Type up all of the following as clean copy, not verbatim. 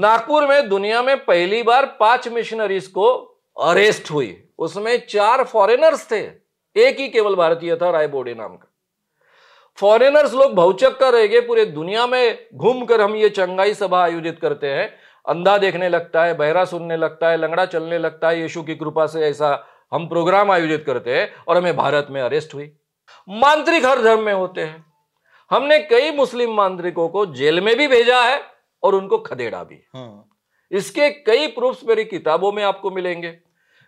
नागपुर में दुनिया में पहली बार 5 मिशनरीज को अरेस्ट हुई, उसमें 4 फॉरेनर्स थे, एक ही केवल भारतीय था, रायबोडे नाम का। फॉरेनर्स लोग भौचक्का रह गए, पूरे दुनिया में घूमकर हम ये चंगाई सभा आयोजित करते हैं, अंधा देखने लगता है, बहरा सुनने लगता है, लंगड़ा चलने लगता है, यीशु की कृपा से ऐसा हम प्रोग्राम आयोजित करते हैं, और हमें भारत में अरेस्ट हुई। मांत्रिक हर धर्म में होते हैं। हमने कई मुस्लिम मांत्रिकों को जेल में भी भेजा है और उनको खदेड़ा भी। इसके कई प्रूफ्स मेरी किताबों में आपको मिलेंगे।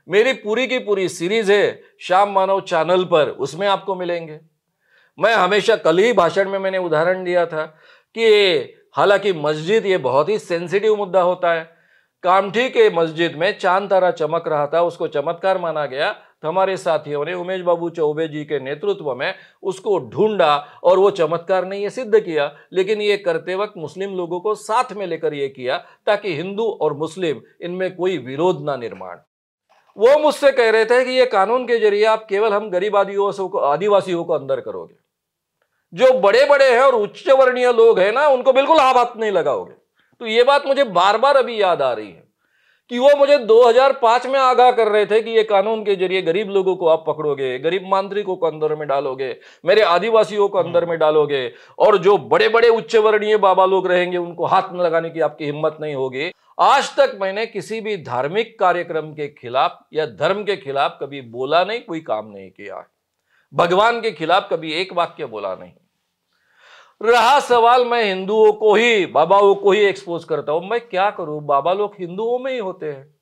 मेरी पूरी की पूरी सीरीज है श्याम मानव चैनल पर, उसमें आपको मिलेंगे। मैं हमेशा, कल ही भाषण में मैंने उदाहरण दिया था कि हालांकि मस्जिद ये बहुत ही सेंसिटिव मुद्दा होता है, कामठी के मस्जिद में चांद तारा चमक रहा था, उसको चमत्कार माना गया, तो हमारे साथियों ने उमेश बाबू चौबे जी के नेतृत्व में उसको ढूंढा और वो चमत्कार ने ये सिद्ध किया। लेकिन ये करते वक्त मुस्लिम लोगों को साथ में लेकर ये किया ताकि हिंदू और मुस्लिम इनमें कोई विरोध ना निर्माण। वो मुझसे कह रहे थे कि ये कानून के जरिए आप केवल हम गरीब आदिवासियों को अंदर करोगे, जो बड़े बड़े हैं और उच्च वर्णीय लोग हैं ना, उनको बिल्कुल हाथ नहीं लगाओगे। तो ये बात मुझे बार बार अभी याद आ रही है कि वो मुझे 2005 में आगाह कर रहे थे कि ये कानून के जरिए गरीब लोगों को आप पकड़ोगे, गरीब मांत्रिकों को अंदर में डालोगे, मेरे आदिवासियों को अंदर में डालोगे, और जो बड़े बड़े उच्च वर्णीय बाबा लोग रहेंगे उनको हाथ न लगाने की आपकी हिम्मत नहीं होगी। आज तक मैंने किसी भी धार्मिक कार्यक्रम के खिलाफ या धर्म के खिलाफ कभी बोला नहीं, कोई काम नहीं किया है। भगवान के खिलाफ कभी एक वाक्य बोला नहीं। रहा सवाल, मैं हिंदुओं को ही, बाबाओं को ही एक्सपोज करता हूं, मैं क्या करूं, बाबा लोग हिंदुओं में ही होते हैं।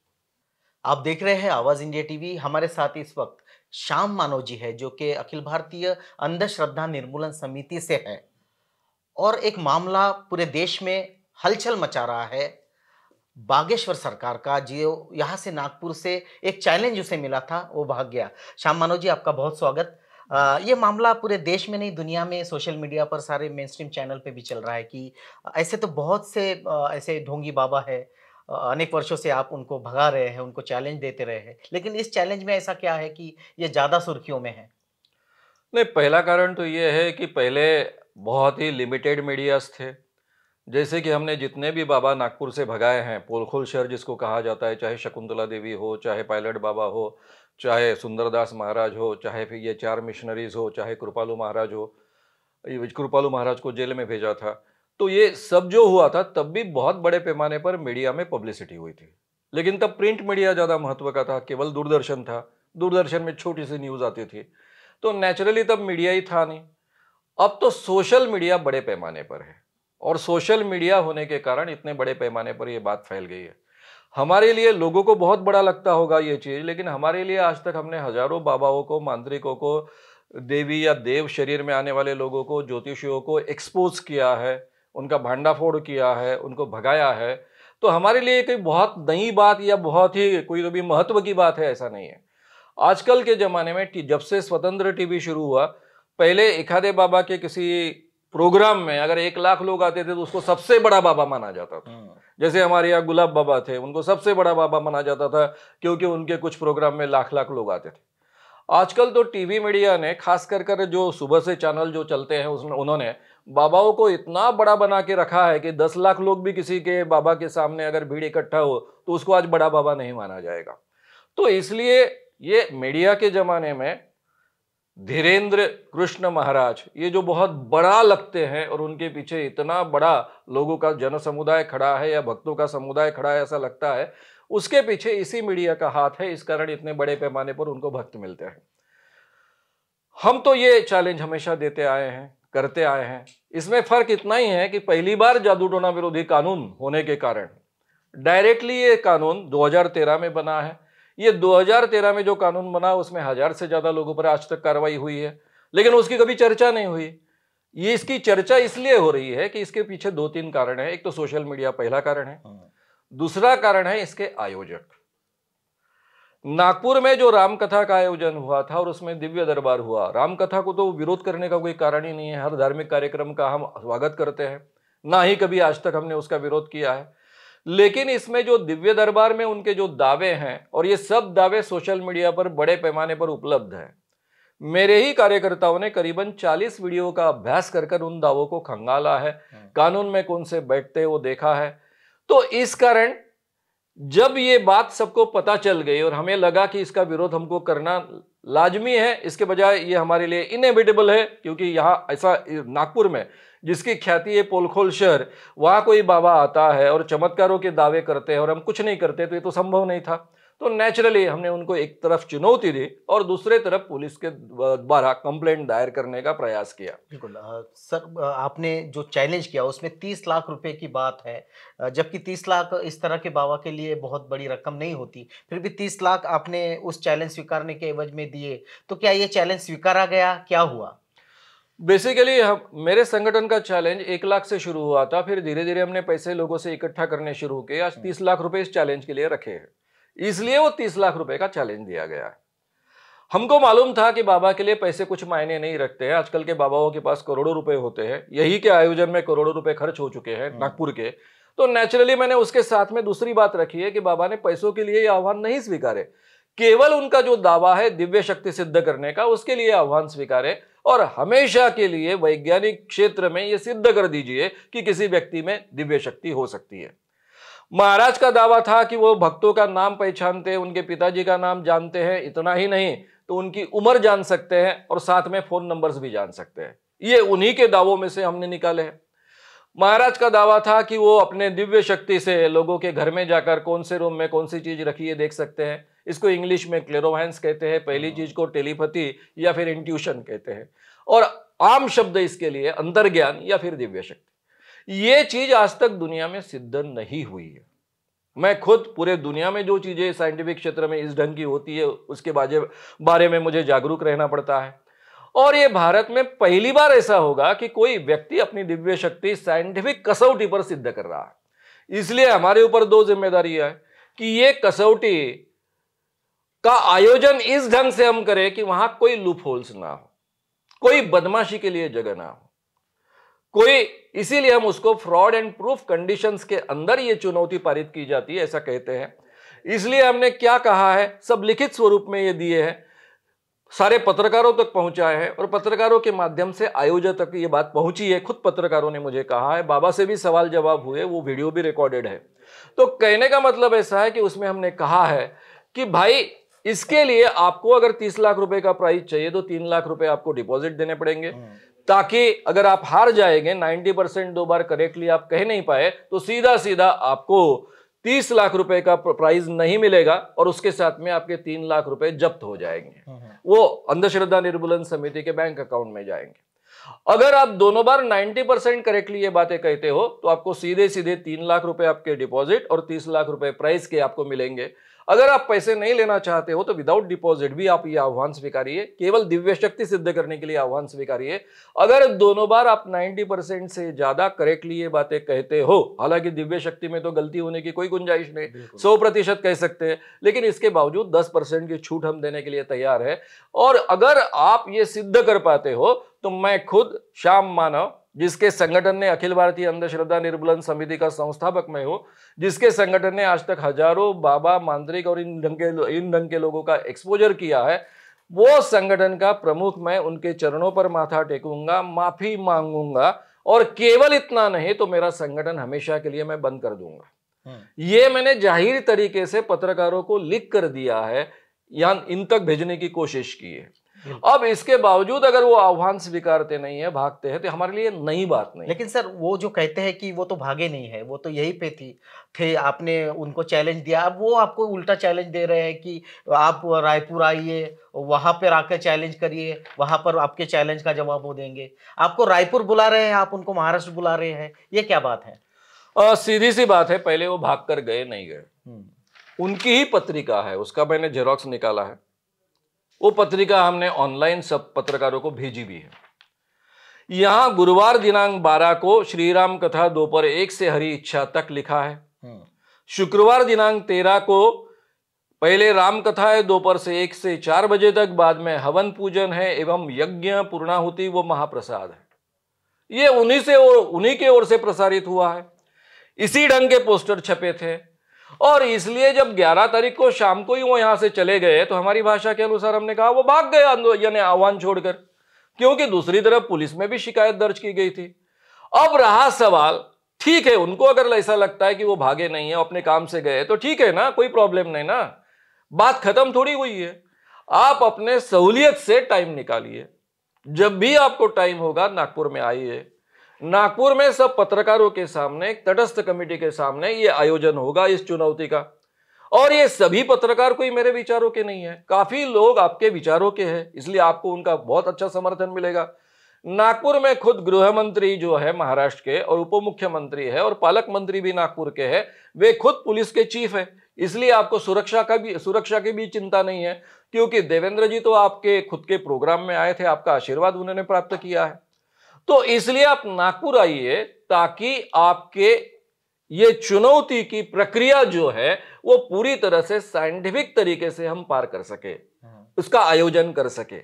आप देख रहे हैं आवाज इंडिया टीवी। हमारे साथ इस वक्त श्याम मानव जी है, जो कि अखिल भारतीय अंधश्रद्धा निर्मूलन समिति से है, और एक मामला पूरे देश में हलचल मचा रहा है। बागेश्वर सरकार का, जो यहाँ से नागपुर से एक चैलेंज उसे मिला था, वो भाग गया। श्याम मानव जी, आपका बहुत स्वागत। ये मामला पूरे देश में नहीं, दुनिया में सोशल मीडिया पर, सारे मेन स्ट्रीम चैनल पे भी चल रहा है कि ऐसे तो बहुत से ऐसे ढोंगी बाबा है, अनेक वर्षों से आप उनको भगा रहे हैं, उनको चैलेंज देते रहे हैं, लेकिन इस चैलेंज में ऐसा क्या है कि ये ज़्यादा सुर्खियों में है? नहीं, पहला कारण तो ये है कि पहले बहुत ही लिमिटेड मीडियाज थे। जैसे कि हमने जितने भी बाबा नागपुर से भगाए हैं, पोलखोल शहर जिसको कहा जाता है, चाहे शकुंतला देवी हो, चाहे पायलट बाबा हो, चाहे सुंदरदास महाराज हो, चाहे फिर ये 4 मिशनरीज हो, चाहे कृपालू महाराज हो, कृपालू महाराज को जेल में भेजा था, तो ये सब जो हुआ था तब भी बहुत बड़े पैमाने पर मीडिया में पब्लिसिटी हुई थी। लेकिन तब प्रिंट मीडिया ज़्यादा महत्व का था, केवल दूरदर्शन था, दूरदर्शन में छोटी सी न्यूज़ आती थी, तो नेचुरली तब मीडिया ही था नहीं। अब तो सोशल मीडिया बड़े पैमाने पर है, और सोशल मीडिया होने के कारण इतने बड़े पैमाने पर यह बात फैल गई है। हमारे लिए, लोगों को बहुत बड़ा लगता होगा ये चीज़, लेकिन हमारे लिए आज तक हमने हजारों बाबाओं को, मांत्रिकों को, देवी या देव शरीर में आने वाले लोगों को, ज्योतिषियों को एक्सपोज किया है, उनका भांडाफोड़ किया है, उनको भगाया है। तो हमारे लिए कोई बहुत नई बात या बहुत ही कोई भी महत्व की बात है, ऐसा नहीं है। आजकल के ज़माने में जब से स्वतंत्र टीवी शुरू हुआ, पहले एखादे बाबा के किसी प्रोग्राम में अगर 1 लाख लोग आते थे तो उसको सबसे बड़ा बाबा माना जाता था। जैसे हमारे यहाँ गुलाब बाबा थे, उनको सबसे बड़ा बाबा माना जाता था क्योंकि उनके कुछ प्रोग्राम में लाख लाख लोग आते थे। आजकल तो टीवी मीडिया ने, खास कर जो सुबह से चैनल जो चलते हैं, उसमें उन्होंने बाबाओं को इतना बड़ा बना के रखा है कि 10 लाख लोग भी किसी के बाबा के सामने अगर भीड़ इकट्ठा हो तो उसको आज बड़ा बाबा नहीं माना जाएगा। तो इसलिए ये मीडिया के जमाने में धीरेन्द्र कृष्ण महाराज, ये जो बहुत बड़ा लगते हैं और उनके पीछे इतना बड़ा लोगों का जन समुदाय खड़ा है या भक्तों का समुदाय खड़ा है ऐसा लगता है, उसके पीछे इसी मीडिया का हाथ है। इस कारण इतने बड़े पैमाने पर उनको भक्त मिलते हैं। हम तो ये चैलेंज हमेशा देते आए हैं, करते आए हैं। इसमें फर्क इतना ही है कि पहली बार जादू टोना विरोधी कानून होने के कारण डायरेक्टली ये कानून 2013 में बना है। ये 2013 में जो कानून बना उसमें 1000 से ज्यादा लोगों पर आज तक कार्रवाई हुई है, लेकिन उसकी कभी चर्चा नहीं हुई। ये इसकी चर्चा इसलिए हो रही है कि इसके पीछे 2-3 कारण है। एक तो सोशल मीडिया पहला कारण है, दूसरा कारण है इसके आयोजक। नागपुर में जो रामकथा का आयोजन हुआ था और उसमें दिव्य दरबार हुआ, रामकथा को तो विरोध करने का कोई कारण ही नहीं है। हर धार्मिक कार्यक्रम का हम स्वागत करते हैं, ना ही कभी आज तक हमने उसका विरोध किया है। लेकिन इसमें जो दिव्य दरबार में उनके जो दावे हैं, और ये सब दावे सोशल मीडिया पर बड़े पैमाने पर उपलब्ध हैं। मेरे ही कार्यकर्ताओं ने करीबन 40 वीडियो का अभ्यास कर उन दावों को खंगाला है, कानून में कौन से बैठते वो देखा है। तो इस कारण जब ये बात सबको पता चल गई और हमें लगा कि इसका विरोध हमको करना लाजमी है, इसके बजाय ये हमारे लिए इनएविटेबल है, क्योंकि यहाँ ऐसा नागपुर में जिसकी ख्याति है पोलखोल शहर, वहां कोई बाबा आता है और चमत्कारों के दावे करते हैं और हम कुछ नहीं करते, तो ये तो संभव नहीं था। तो नेचुरली हमने उनको एक तरफ चुनौती दी और दूसरे तरफ पुलिस के द्वारा कंप्लेंट दायर करने का प्रयास किया। बिल्कुल सर, आपने जो चैलेंज किया उसमें 30 लाख रुपए की बात है, जबकि 30 लाख इस तरह के बाबा के लिए बहुत बड़ी रकम नहीं होती, फिर भी 30 लाख आपने उस चैलेंज स्वीकारने के एवज में दिए, तो क्या ये चैलेंज स्वीकारा गया, क्या हुआ? बेसिकली हम मेरे संगठन का चैलेंज 1 लाख से शुरू हुआ था, फिर धीरे धीरे हमने पैसे लोगों से इकट्ठा करने शुरू किए। आज 30 लाख रुपए इस चैलेंज के लिए रखे हैं, इसलिए वो 30 लाख रुपए का चैलेंज दिया गया है। हमको मालूम था कि बाबा के लिए पैसे कुछ मायने नहीं रखते हैं, आजकल के बाबाओं के पास करोड़ों रुपए होते हैं, यही के आयोजन में करोड़ों रुपए खर्च हो चुके हैं नागपुर के। तो नेचुरली मैंने उसके साथ में दूसरी बात रखी है कि बाबा ने पैसों के लिए ये आह्वान नहीं स्वीकारे, केवल उनका जो दावा है दिव्य शक्ति सिद्ध करने का, उसके लिए आह्वान स्वीकारे और हमेशा के लिए वैज्ञानिक क्षेत्र में यह सिद्ध कर दीजिए कि किसी व्यक्ति में दिव्य शक्ति हो सकती है। महाराज का दावा था कि वो भक्तों का नाम पहचानते हैं, उनके पिताजी का नाम जानते हैं, इतना ही नहीं तो उनकी उम्र जान सकते हैं और साथ में फोन नंबर्स भी जान सकते हैं। ये उन्हीं के दावों में से हमने निकाले हैं। महाराज का दावा था कि वो अपने दिव्य शक्ति से लोगों के घर में जाकर कौन से रूम में कौन सी चीज रखी है देख सकते हैं। इसको इंग्लिश में क्लेरोवैंस कहते हैं, पहली चीज को टेलीपैथी या फिर इंट्यूशन कहते हैं, और आम शब्द इसके लिए अंतर्ज्ञान या फिर दिव्य शक्ति। ये चीज आज तक दुनिया में सिद्ध नहीं हुई है। मैं खुद पूरे दुनिया में जो चीजें साइंटिफिक क्षेत्र में इस ढंग की होती है उसके बारे में मुझे जागरूक रहना पड़ता है, और ये भारत में पहली बार ऐसा होगा कि कोई व्यक्ति अपनी दिव्य शक्ति साइंटिफिक कसौटी पर सिद्ध कर रहा है। इसलिए हमारे ऊपर दो जिम्मेदारियां है कि ये कसौटी का आयोजन इस ढंग से हम करें कि वहां कोई लूप होल्स ना हो, कोई बदमाशी के लिए जगह ना हो, कोई, इसीलिए हम उसको फ्रॉड एंड प्रूफ कंडीशंस के अंदर ये चुनौती पारित की जाती है, ऐसा कहते हैं। इसलिए हमने क्या कहा है, सब लिखित स्वरूप में ये दिए हैं, सारे पत्रकारों तक पहुंचाए हैं और पत्रकारों के माध्यम से आयोजक तक ये बात पहुंची है। खुद पत्रकारों ने मुझे कहा है, बाबा से भी सवाल जवाब हुए, वो वीडियो भी रिकॉर्डेड है। तो कहने का मतलब ऐसा है कि उसमें हमने कहा है कि भाई इसके लिए आपको अगर 30 लाख रुपए का प्राइज चाहिए तो 3 लाख रुपए आपको डिपॉजिट देने पड़ेंगे, ताकि अगर आप हार जाएंगे, 90% 2 बार करेक्टली आप कह नहीं पाए, तो सीधा सीधा आपको 30 लाख रुपए का प्राइज नहीं मिलेगा और उसके साथ में आपके 3 लाख रुपए जब्त हो जाएंगे, वो अंधश्रद्धा निर्मूलन समिति के बैंक अकाउंट में जाएंगे। अगर आप दोनों बार 90% करेक्टली ये बातें कहते हो तो आपको सीधे सीधे 3 लाख रुपए आपके डिपॉजिट और 30 लाख रुपए प्राइज के आपको मिलेंगे। अगर आप पैसे नहीं लेना चाहते हो तो विदाउट डिपॉजिट भी आप ये आह्वान स्वीकारिए, केवल दिव्य शक्ति सिद्ध करने के लिए आह्वान स्वीकारिए। अगर दोनों बार आप 90% से ज्यादा करेक्टली ये बातें कहते हो, हालांकि दिव्य शक्ति में तो गलती होने की कोई गुंजाइश नहीं, 100% कह सकते हैं, लेकिन इसके बावजूद 10% की छूट हम देने के लिए तैयार है। और अगर आप ये सिद्ध कर पाते हो तो मैं खुद श्याम मानव, जिसके संगठन ने अखिल भारतीय अंधश्रद्धा निर्मूलन समिति का संस्थापक मैं हूं, जिसके संगठन ने आज तक हजारों बाबा, मांत्रिक और इन ढंग के लोगों का एक्सपोजर किया है, वो संगठन का प्रमुख मैं उनके चरणों पर माथा टेकूंगा, माफी मांगूंगा, और केवल इतना नहीं तो मेरा संगठन हमेशा के लिए मैं बंद कर दूंगा। ये मैंने जाहिर तरीके से पत्रकारों को लिख कर दिया है या इन तक भेजने की कोशिश की है। अब इसके बावजूद अगर वो आह्वान स्वीकारते नहीं है, भागते हैं, तो हमारे लिए नई बात नहीं। लेकिन सर वो जो कहते हैं कि वो तो भागे नहीं है, वो तो यहीं पे थे, आपने उनको चैलेंज दिया, अब वो आपको उल्टा चैलेंज दे रहे हैं कि आप रायपुर आइए, वहां पर आकर चैलेंज करिए, वहां पर आपके चैलेंज का जवाब वो देंगे। आपको रायपुर बुला रहे हैं, आप उनको महाराष्ट्र बुला रहे हैं, ये क्या बात है? सीधी सी बात है, पहले वो भाग कर गए नहीं गए, उनकी ही पत्रिका है, उसका मैंने जेरोक्स निकाला है, वो पत्रिका हमने ऑनलाइन सब पत्रकारों को भेजी भी है। यहां गुरुवार दिनांक 12 को श्री राम कथा दोपहर 1 से हरि इच्छा तक लिखा है। शुक्रवार दिनांक 13 को पहले राम कथा है दोपहर से 1 से 4 बजे तक, बाद में हवन पूजन है एवं यज्ञ पूर्णाहुति व महाप्रसाद है। ये उन्हीं के ओर से प्रसारित हुआ है। इसी ढंग के पोस्टर छपे थे, और इसलिए जब 11 तारीख को शाम को ही वो यहां से चले गए तो हमारी भाषा के अनुसार हमने कहा वो भाग गए, यानी आह्वान छोड़कर, क्योंकि दूसरी तरफ पुलिस में भी शिकायत दर्ज की गई थी। अब रहा सवाल, ठीक है, उनको अगर ऐसा लगता है कि वो भागे नहीं है, अपने काम से गए, तो ठीक है ना, कोई प्रॉब्लम नहीं ना, बात खत्म थोड़ी हुई है। आप अपने सहूलियत से टाइम निकालिए, जब भी आपको टाइम होगा नागपुर में आइए। नागपुर में सब पत्रकारों के सामने, एक तटस्थ कमेटी के सामने ये आयोजन होगा इस चुनौती का। और ये सभी पत्रकार कोई मेरे विचारों के नहीं है, काफी लोग आपके विचारों के हैं, इसलिए आपको उनका बहुत अच्छा समर्थन मिलेगा। नागपुर में खुद गृह मंत्री जो है महाराष्ट्र के, और उप मुख्यमंत्री है, और पालक मंत्री भी नागपुर के हैं, वे खुद पुलिस के चीफ है, इसलिए आपको सुरक्षा की भी चिंता नहीं है, क्योंकि देवेंद्र जी तो आपके खुद के प्रोग्राम में आए थे, आपका आशीर्वाद उन्होंने प्राप्त किया है। तो इसलिए आप नागपुर आइए, ताकि आपके ये चुनौती की प्रक्रिया जो है वो पूरी तरह से साइंटिफिक तरीके से हम पार कर सके, उसका आयोजन कर सके,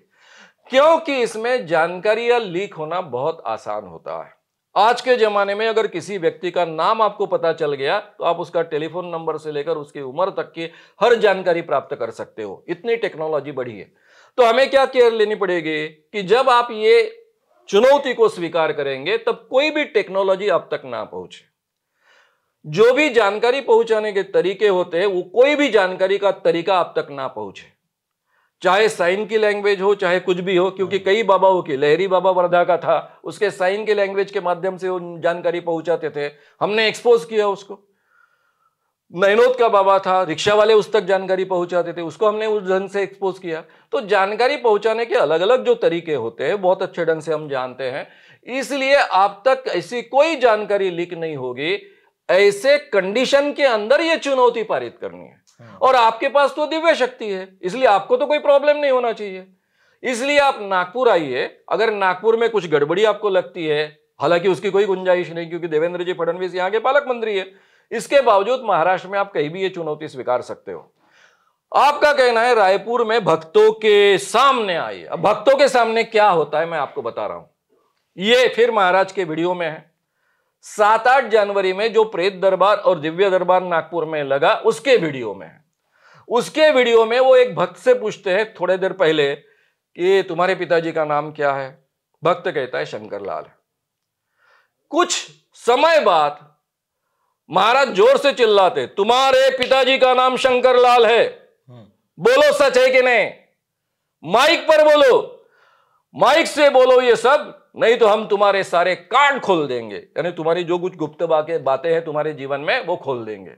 क्योंकि इसमें जानकारियां लीक होना बहुत आसान होता है। आज के जमाने में अगर किसी व्यक्ति का नाम आपको पता चल गया तो आप उसका टेलीफोन नंबर से लेकर उसकी उम्र तक की हर जानकारी प्राप्त कर सकते हो, इतनी टेक्नोलॉजी बढ़ी है। तो हमें क्या केयर लेनी पड़ेगी कि जब आप ये चुनौती को स्वीकार करेंगे तब कोई भी टेक्नोलॉजी आप तक ना पहुंचे। जो भी जानकारी पहुंचाने के तरीके होते हैं, वो कोई भी जानकारी का तरीका आप तक ना पहुंचे, चाहे साइन की लैंग्वेज हो, चाहे कुछ भी हो, क्योंकि कई बाबाओं की, लहरी बाबा वर्धा का था, उसके साइन की लैंग्वेज के माध्यम से वो जानकारी पहुंचाते थे, हमने एक्सपोज किया उसको। नैनोद का बाबा था, रिक्शा वाले उस तक जानकारी पहुंचाते थे, उसको हमने उस ढंग से एक्सपोज किया। तो जानकारी पहुंचाने के अलग अलग जो तरीके होते हैं बहुत अच्छे ढंग से हम जानते हैं, इसलिए आप तक ऐसी कोई जानकारी लीक नहीं होगी। ऐसे कंडीशन के अंदर यह चुनौती पारित करनी है, और आपके पास तो दिव्य शक्ति है, इसलिए आपको तो कोई प्रॉब्लम नहीं होना चाहिए। इसलिए आप नागपुर आइए। अगर नागपुर में कुछ गड़बड़ी आपको लगती है, हालांकि उसकी कोई गुंजाइश नहीं, क्योंकि देवेंद्र जी फडणवीस यहां के पालक मंत्री है, इसके बावजूद महाराष्ट्र में आप कहीं भी ये चुनौती स्वीकार सकते हो। आपका कहना है रायपुर में भक्तों के सामने आइए। अब भक्तों के सामने क्या होता है मैं आपको बता रहा हूं, ये फिर महाराज के वीडियो में है। 7-8 जनवरी में जो प्रेत दरबार और दिव्य दरबार नागपुर में लगा, उसके वीडियो में है। उसके वीडियो में वो एक भक्त से पूछते हैं थोड़े देर पहले कि तुम्हारे पिताजी का नाम क्या है। भक्त कहता है शंकर लाल। कुछ समय बाद महाराज जोर से चिल्लाते, तुम्हारे पिताजी का नाम शंकर लाल है, बोलो सच है कि नहीं, माइक पर बोलो, माइक से बोलो ये सब, नहीं तो हम तुम्हारे सारे कार्ड खोल देंगे, यानी तुम्हारी जो कुछ गुप्त बातें हैं तुम्हारे जीवन में वो खोल देंगे।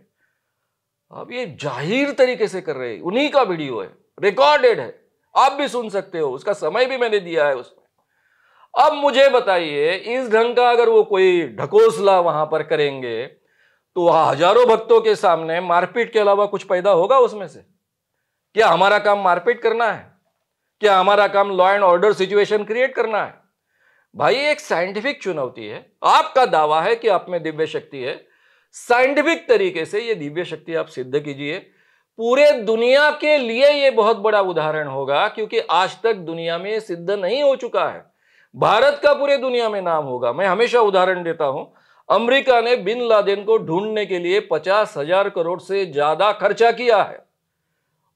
अब ये जाहिर तरीके से कर रहे हैं, उन्हीं का वीडियो है, रिकॉर्डेड है, आप भी सुन सकते हो, उसका समय भी मैंने दिया है उसमें। अब मुझे बताइए, इस ढंग का अगर वो कोई ढकोसला वहां पर करेंगे तो हजारों भक्तों के सामने मारपीट के अलावा कुछ पैदा होगा उसमें से? क्या हमारा काम मारपीट करना है? क्या हमारा काम law and order situation create करना है? भाई एक साइंटिफिक चुनौती है। आपका दावा है कि आप में दिव्य शक्ति है, साइंटिफिक तरीके से ये दिव्य शक्ति आप सिद्ध कीजिए। पूरे दुनिया के लिए ये बहुत बड़ा उदाहरण होगा, क्योंकि आज तक दुनिया में ये सिद्ध नहीं हो चुका है। भारत का पूरे दुनिया में नाम होगा। मैं हमेशा उदाहरण देता हूं, अमेरिका ने बिन लादेन को ढूंढने के लिए 50,000 करोड़ से ज्यादा खर्चा किया है।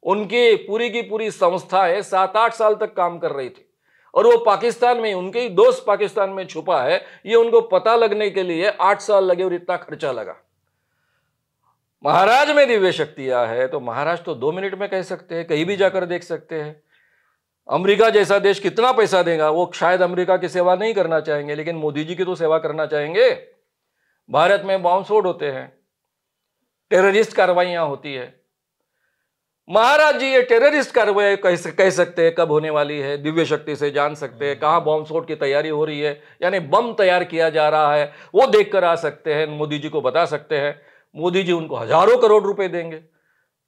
उनकी पूरी की पूरी संस्थाएं 7-8 साल तक काम कर रही थी, और वो पाकिस्तान में, उनके ही दोस्त पाकिस्तान में छुपा है, ये उनको पता लगने के लिए 8 साल लगे और इतना खर्चा लगा। महाराज में दिव्य शक्तियां है तो महाराज तो 2 मिनट में कह सकते हैं, कहीं भी जाकर देख सकते हैं। अमेरिका जैसा देश कितना पैसा देगा, वो शायद अमेरिका की सेवा नहीं करना चाहेंगे, लेकिन मोदी जी की तो सेवा करना चाहेंगे। भारत में बॉम्ब स्फोट होते हैं, टेररिस्ट कार्रवाइयां होती है। महाराज जी ये टेररिस्ट कार्रवाई कह सकते हैं कब होने वाली है, दिव्य शक्ति से जान सकते हैं। कहां बॉम्ब स्फोट की तैयारी हो रही है, यानी बम तैयार किया जा रहा है, वो देखकर आ सकते हैं, मोदी जी को बता सकते हैं। मोदी जी उनको हजारों करोड़ रुपए देंगे,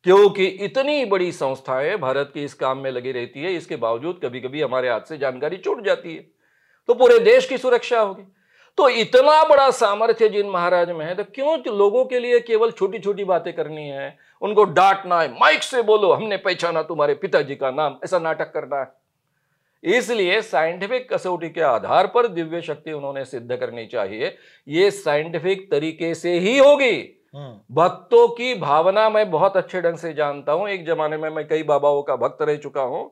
क्योंकि इतनी बड़ी संस्थाएं भारत की इस काम में लगी रहती है। इसके बावजूद कभी कभी हमारे हाथ से जानकारी छूट जाती है, तो पूरे देश की सुरक्षा होगी। तो इतना बड़ा सामर्थ्य जिन महाराज में है, तो क्यों लोगों के लिए केवल छोटी छोटी बातें करनी है, उनको डांटना है, माइक से बोलो हमने पहचाना तुम्हारे पिताजी का नाम, ऐसा नाटक करना है। इसलिए साइंटिफिक कसौटी के आधार पर दिव्य शक्ति उन्होंने सिद्ध करनी चाहिए। ये साइंटिफिक तरीके से ही होगी। भक्तों की भावना मैं बहुत अच्छे ढंग से जानता हूं। एक जमाने में मैं कई बाबाओं का भक्त रह चुका हूं।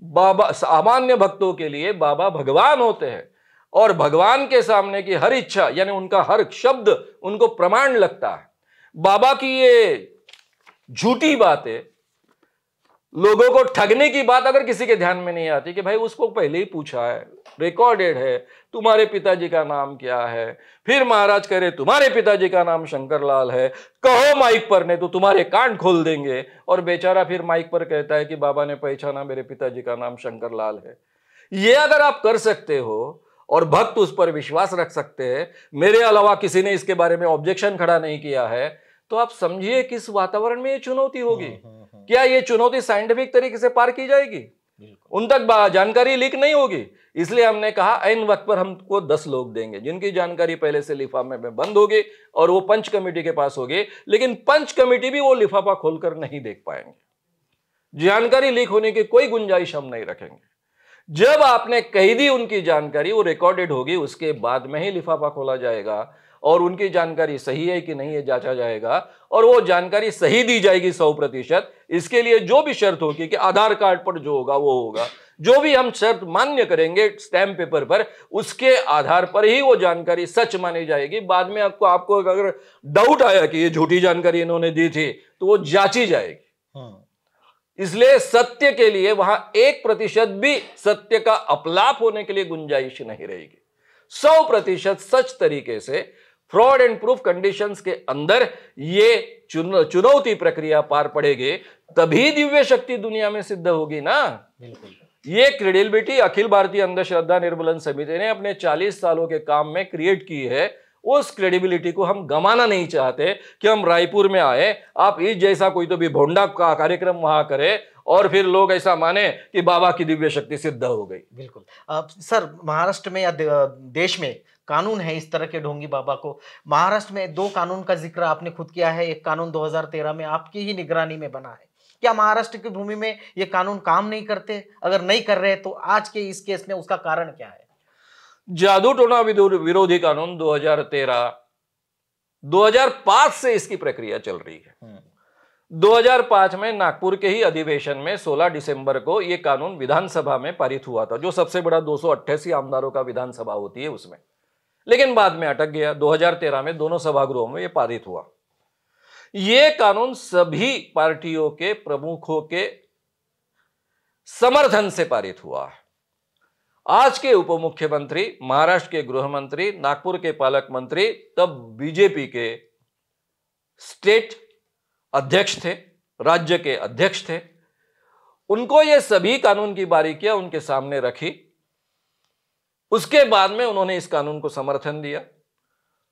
बाबा, सामान्य भक्तों के लिए बाबा भगवान होते हैं। और भगवान के सामने की हर इच्छा यानी उनका हर शब्द उनको प्रमाण लगता है। बाबा की ये झूठी बात है, लोगों को ठगने की बात अगर किसी के ध्यान में नहीं आती कि भाई उसको पहले ही पूछा है, रिकॉर्डेड है, तुम्हारे पिताजी का नाम क्या है, फिर महाराज कह रहे तुम्हारे पिताजी का नाम शंकरलाल है, कहो माइक पर, नहीं तो तुम्हारे कान खोल देंगे, और बेचारा फिर माइक पर कहता है कि बाबा ने पहचाना मेरे पिताजी का नाम शंकरलाल है। ये अगर आप कर सकते हो और भक्त उस पर विश्वास रख सकते हैं, मेरे अलावा किसी ने इसके बारे में ऑब्जेक्शन खड़ा नहीं किया है, तो आप समझिए किस वातावरण में ये चुनौती होगी। क्या ये चुनौती साइंटिफिक तरीके से पार की जाएगी? उन तक जानकारी लीक नहीं होगी। इसलिए हमने कहा ऐन वक्त पर हमको 10 लोग देंगे जिनकी जानकारी पहले से लिफाफे में बंद होगी और वो पंच कमेटी के पास होगी, लेकिन पंच कमेटी भी वो लिफाफा खोलकर नहीं देख पाएंगे। जानकारी लीक होने की कोई गुंजाइश हम नहीं रखेंगे। जब आपने कही दी उनकी जानकारी, वो रिकॉर्डेड होगी, उसके बाद में ही लिफाफा खोला जाएगा और उनकी जानकारी सही है कि नहीं है जांचा जाएगा, और वो जानकारी सही दी जाएगी 100%। इसके लिए जो भी शर्त होगी कि आधार कार्ड पर जो होगा वो होगा, जो भी हम शर्त मान्य करेंगे स्टैम्प पेपर पर, उसके आधार पर ही वो जानकारी सच मानी जाएगी। बाद में आपको अगर डाउट आया कि ये झूठी जानकारी इन्होंने दी थी तो वो जांची जाएगी। इसलिए सत्य के लिए वहां 1% भी सत्य का अपलाप होने के लिए गुंजाइश नहीं रहेगी। 100% सच तरीके से फ्रॉड एंड प्रूफ कंडीशंस के अंदर ये चुनौती प्रक्रिया पार पड़ेगी, तभी दिव्य शक्ति दुनिया में सिद्ध होगी ना। बिल्कुल। ये क्रेडिबिलिटी अखिल भारतीय अंधश्रद्धा निर्मूलन समिति ने अपने 40 सालों के काम में क्रिएट की है। उस क्रेडिबिलिटी को हम गंवाना नहीं चाहते कि हम रायपुर में आए, आप इस जैसा कोई तो भी भोंडा का कार्यक्रम वहां करे और फिर लोग ऐसा माने कि बाबा की दिव्य शक्ति सिद्ध हो गई। बिल्कुल। सर, महाराष्ट्र में या देश में कानून है इस तरह के ढोंगी बाबा को। महाराष्ट्र में 2 कानून का जिक्र आपने खुद किया है। एक कानून 2013 में आपकी ही निगरानी में बना है। क्या महाराष्ट्र की भूमि में ये कानून काम नहीं करते? अगर नहीं कर रहे तो आज के इस केस में उसका कारण क्या है? जादू टोना विरोधी कानून 2013, 2005 से इसकी प्रक्रिया चल रही है। 2005 में नागपुर के ही अधिवेशन में 16 दिसंबर को यह कानून विधानसभा में पारित हुआ था, जो सबसे बड़ा 288 आमदारों का विधानसभा होती है उसमें, लेकिन बाद में अटक गया। 2013 में दोनों सभागृहों में यह पारित हुआ। यह कानून सभी पार्टियों के प्रमुखों के समर्थन से पारित हुआ है। आज के उप मुख्यमंत्री, महाराष्ट्र के गृह मंत्री, नागपुर के पालक मंत्री, तब बीजेपी के स्टेट अध्यक्ष थे, राज्य के अध्यक्ष थे, उनको ये सभी कानून की बारीकियां उनके सामने रखी। उसके बाद में उन्होंने इस कानून को समर्थन दिया।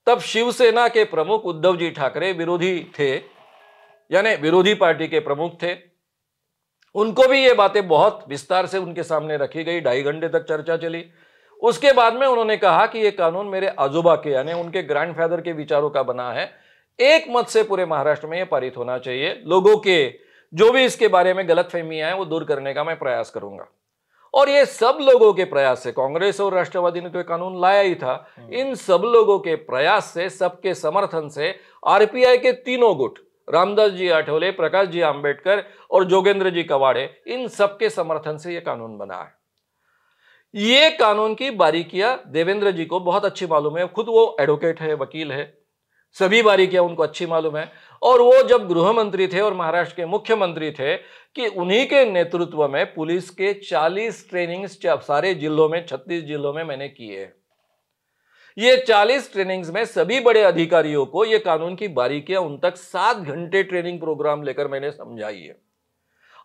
तब शिवसेना के प्रमुख उद्धव जी ठाकरे विरोधी थे, यानी विरोधी पार्टी के प्रमुख थे। उनको भी ये बातें बहुत विस्तार से उनके सामने रखी गई, 2.5 घंटे तक चर्चा चली। उसके बाद में उन्होंने कहा कि ये कानून मेरे आजोबा के यानी उनके ग्रैंडफादर के विचारों का बना है, एक मत से पूरे महाराष्ट्र में यह पारित होना चाहिए। लोगों के जो भी इसके बारे में गलतफहमियां हैं वो दूर करने का मैं प्रयास करूंगा। और ये सब लोगों के प्रयास से, कांग्रेस और राष्ट्रवादी ने तो कानून लाया ही था, इन सब लोगों के प्रयास से, सबके समर्थन से आरपीआई के तीनों गुट, रामदास जी आठवले, प्रकाश जी आंबेडकर और जोगेंद्र जी कवाड़े, इन सबके समर्थन से यह कानून बना है। ये कानून की बारीकियां देवेंद्र जी को बहुत अच्छी मालूम है, खुद वो एडवोकेट है, वकील है, सभी बारीकियां उनको अच्छी मालूम है। और वो जब गृह मंत्री थे और महाराष्ट्र के मुख्यमंत्री थे कि उन्हीं के नेतृत्व में पुलिस के 40 ट्रेनिंग्स सारे जिलों में, 36 जिलों में मैंने किए हैं। ये 40 ट्रेनिंग्स में सभी बड़े अधिकारियों को ये कानून की बारीकियां उन तक 7 घंटे ट्रेनिंग प्रोग्राम लेकर मैंने समझाई है।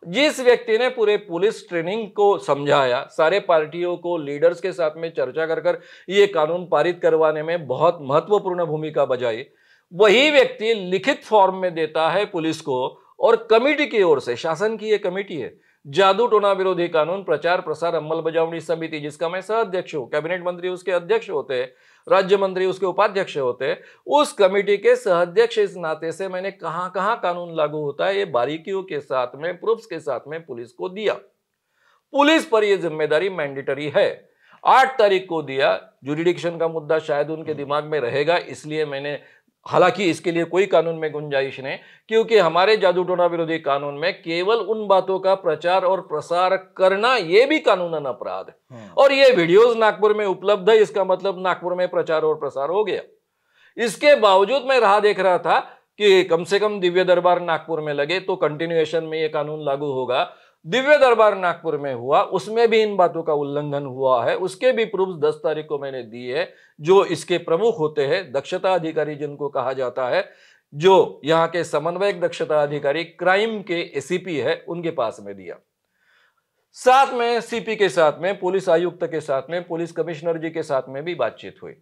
जिस व्यक्ति ने पूरे पुलिस ट्रेनिंग को समझाया, सारे पार्टियों को, लीडर्स के साथ में चर्चा कर कर ये कानून पारित करवाने में बहुत महत्वपूर्ण भूमिका बजाई, वही व्यक्ति लिखित फॉर्म में देता है पुलिस को, और कमेटी की ओर से, शासन की ये कमेटी है, जादू टोना विरोधी कानून प्रचार प्रसार अंमलबजावनी समिति, जिसका मैं सह अध्यक्ष हूं, कैबिनेट मंत्री उसके अध्यक्ष होते हैं, राज्य मंत्री उसके उपाध्यक्ष होते हैं, उस कमेटी के सहअध्यक्ष इस नाते से मैंने कहां कहां कानून लागू होता है ये बारीकियों के साथ में, प्रूफ्स के साथ में पुलिस को दिया। पुलिस पर यह जिम्मेदारी मैंडेटरी है। 8 तारीख को दिया। जुरिडिक्शन का मुद्दा शायद उनके दिमाग में रहेगा, इसलिए मैंने हालांकि इसके लिए कोई कानून में गुंजाइश नहीं, क्योंकि हमारे जादू टोना विरोधी कानून में केवल उन बातों का प्रचार और प्रसार करना यह भी कानूनन अपराध है। और ये वीडियोस नागपुर में उपलब्ध है, इसका मतलब नागपुर में प्रचार और प्रसार हो गया। इसके बावजूद मैं राह देख रहा था कि कम से कम दिव्य दरबार नागपुर में लगे तो कंटिन्यूएशन में यह कानून लागू होगा। दिव्य दरबार नागपुर में हुआ, उसमें भी इन बातों का उल्लंघन हुआ है। उसके भी प्रूफ 10 तारीख को मैंने दिए है। जो इसके प्रमुख होते हैं, दक्षता अधिकारी जिनको कहा जाता है, जो यहाँ के समन्वयक दक्षता अधिकारी क्राइम के एसीपी है, उनके पास में दिया। साथ में सीपी के साथ में, पुलिस आयुक्त के साथ में, पुलिस कमिश्नर जी के साथ में भी बातचीत हुई।